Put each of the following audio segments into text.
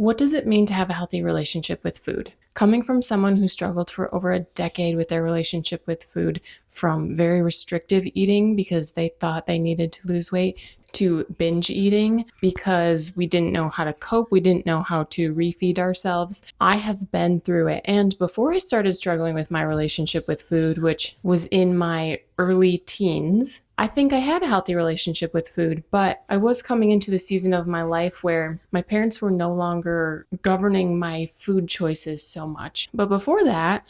What does it mean to have a healthy relationship with food? Coming from someone who struggled for over a decade with their relationship with food, from very restrictive eating because they thought they needed to lose weight, to binge eating because we didn't know how to cope, we didn't know how to refeed ourselves. I have been through it. And before I started struggling with my relationship with food, which was in my early teens, I think I had a healthy relationship with food, but I was coming into the season of my life where my parents were no longer governing my food choices so much. But before that,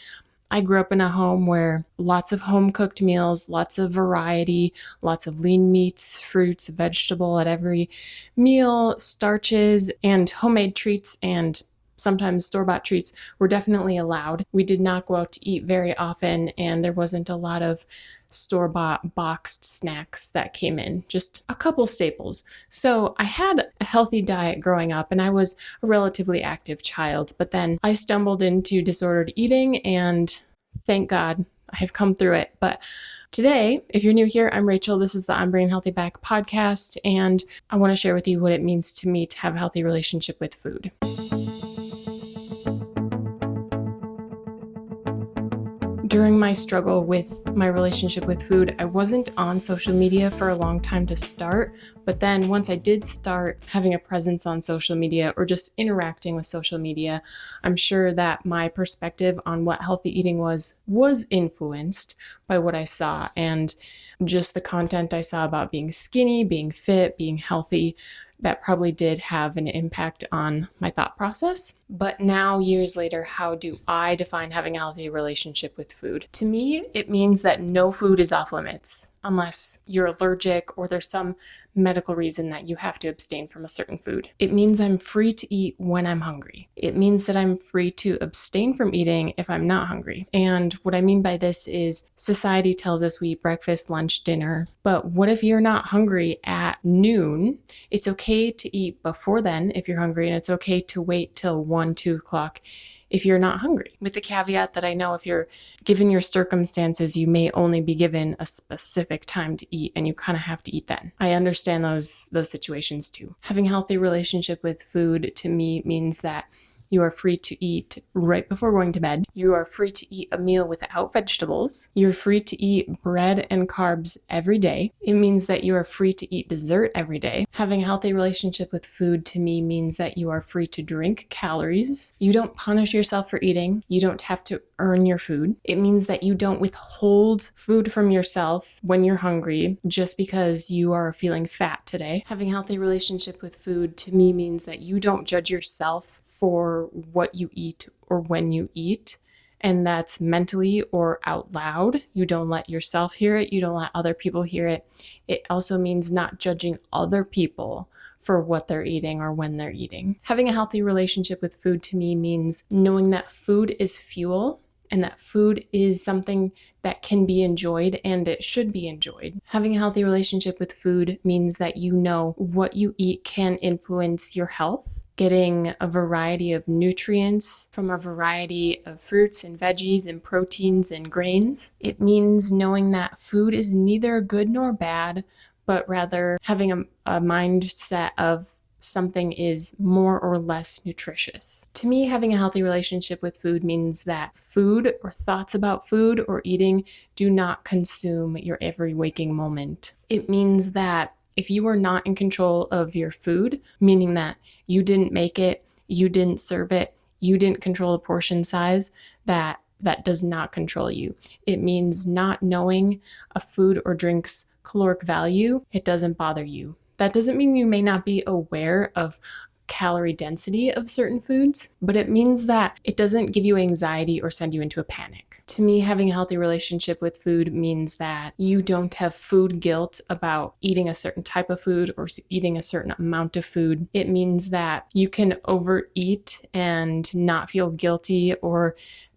I grew up in a home where lots of home-cooked meals, lots of variety, lots of lean meats, fruits, vegetable at every meal, starches, and homemade treats and sometimes store-bought treats were definitely allowed. We did not go out to eat very often, and there wasn't a lot of store-bought boxed snacks that came in, just a couple staples. So I had a healthy diet growing up, and I was a relatively active child, but then I stumbled into disordered eating, and thank God I have come through it. But today, if you're new here, I'm Rachel. This is the I'm Bringing Healthy Back podcast, and I want to share with you what it means to me to have a healthy relationship with food. During my struggle with my relationship with food, I wasn't on social media for a long time to start, but then once I did start having a presence on social media or just interacting with social media, I'm sure that my perspective on what healthy eating was influenced by what I saw and just the content I saw about being skinny, being fit, being healthy. That probably did have an impact on my thought process. But now, years later, how do I define having a healthy relationship with food? To me, it means that no food is off limits unless you're allergic or there's some medical reason that you have to abstain from a certain food. It means I'm free to eat when I'm hungry. It means that I'm free to abstain from eating if I'm not hungry. And what I mean by this is society tells us we eat breakfast, lunch, dinner. But what if you're not hungry at noon? It's okay to eat before then if you're hungry, and it's okay to wait till 1, 2 o'clock if you're not hungry. With the caveat that I know if you're given your circumstances, you may only be given a specific time to eat and you kind of have to eat then. I understand those situations too. Having a healthy relationship with food to me means that you are free to eat right before going to bed. You are free to eat a meal without vegetables. You're free to eat bread and carbs every day. It means that you are free to eat dessert every day. Having a healthy relationship with food to me means that you are free to drink calories. You don't punish yourself for eating. You don't have to earn your food. It means that you don't withhold food from yourself when you're hungry just because you are feeling fat today. Having a healthy relationship with food to me means that you don't judge yourself for what you eat or when you eat, and that's mentally or out loud. You don't let yourself hear it. You don't let other people hear it. It also means not judging other people for what they're eating or when they're eating. Having a healthy relationship with food to me means knowing that food is fuel and that food is something that can be enjoyed and it should be enjoyed. Having a healthy relationship with food means that you know what you eat can influence your health. Getting a variety of nutrients from a variety of fruits and veggies and proteins and grains. It means knowing that food is neither good nor bad, but rather having a mindset of something is more or less nutritious. To me, having a healthy relationship with food means that food or thoughts about food or eating do not consume your every waking moment. It means that if you are not in control of your food, meaning that you didn't make it, you didn't serve it, you didn't control the portion size, that does not control you. It means not knowing a food or drink's caloric value. It doesn't bother you. That doesn't mean you may not be aware of calorie density of certain foods, but it means that it doesn't give you anxiety or send you into a panic. To me, having a healthy relationship with food means that you don't have food guilt about eating a certain type of food or eating a certain amount of food. It means that you can overeat and not feel guilty or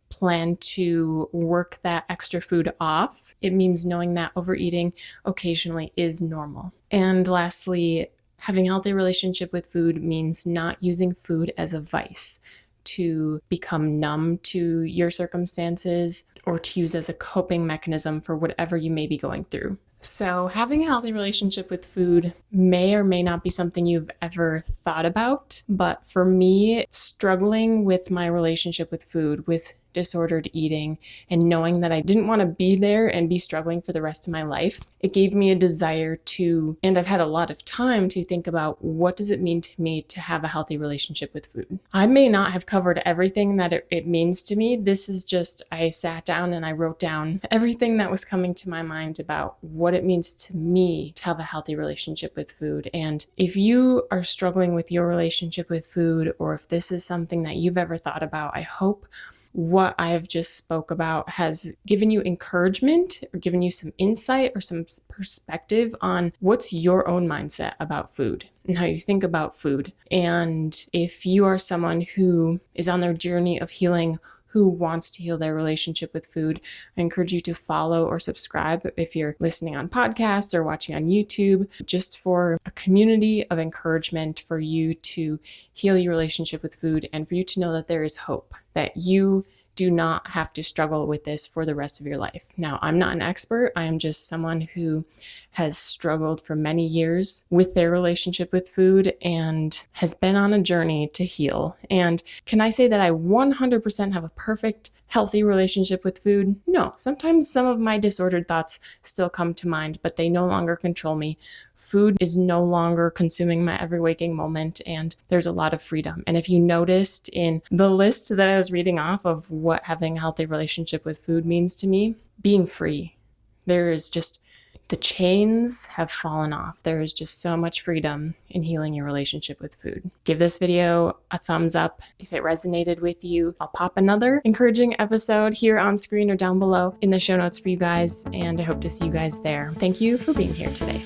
plan to work that extra food off. It means knowing that overeating occasionally is normal. And lastly, having a healthy relationship with food means not using food as a vice to become numb to your circumstances or to use as a coping mechanism for whatever you may be going through. So, having a healthy relationship with food may or may not be something you've ever thought about, but for me, struggling with my relationship with food, with disordered eating, and knowing that I didn't want to be there and be struggling for the rest of my life, it gave me a desire to, and I've had a lot of time to think about, what does it mean to me to have a healthy relationship with food? I may not have covered everything that it means to me. This is just, I sat down and I wrote down everything that was coming to my mind about what it means to me to have a healthy relationship with food. And if you are struggling with your relationship with food, or if this is something that you've ever thought about, I hope what I've just spoke about has given you encouragement or given you some insight or some perspective on what's your own mindset about food and how you think about food. And if you are someone who is on their journey of healing, who wants to heal their relationship with food, I encourage you to follow or subscribe if you're listening on podcasts or watching on YouTube, just for a community of encouragement for you to heal your relationship with food and for you to know that there is hope, that you do not have to struggle with this for the rest of your life. Now, I'm not an expert. I am just someone who has struggled for many years with their relationship with food and has been on a journey to heal. And can I say that I 100% have a perfect, healthy relationship with food? No. Sometimes some of my disordered thoughts still come to mind, but they no longer control me. Food is no longer consuming my every waking moment, and there's a lot of freedom. And if you noticed in the list that I was reading off of what having a healthy relationship with food means to me, being free. There is just, the chains have fallen off. There is just so much freedom in healing your relationship with food. Give this video a thumbs up if it resonated with you. I'll pop another encouraging episode here on screen or down below in the show notes for you guys, and I hope to see you guys there. Thank you for being here today.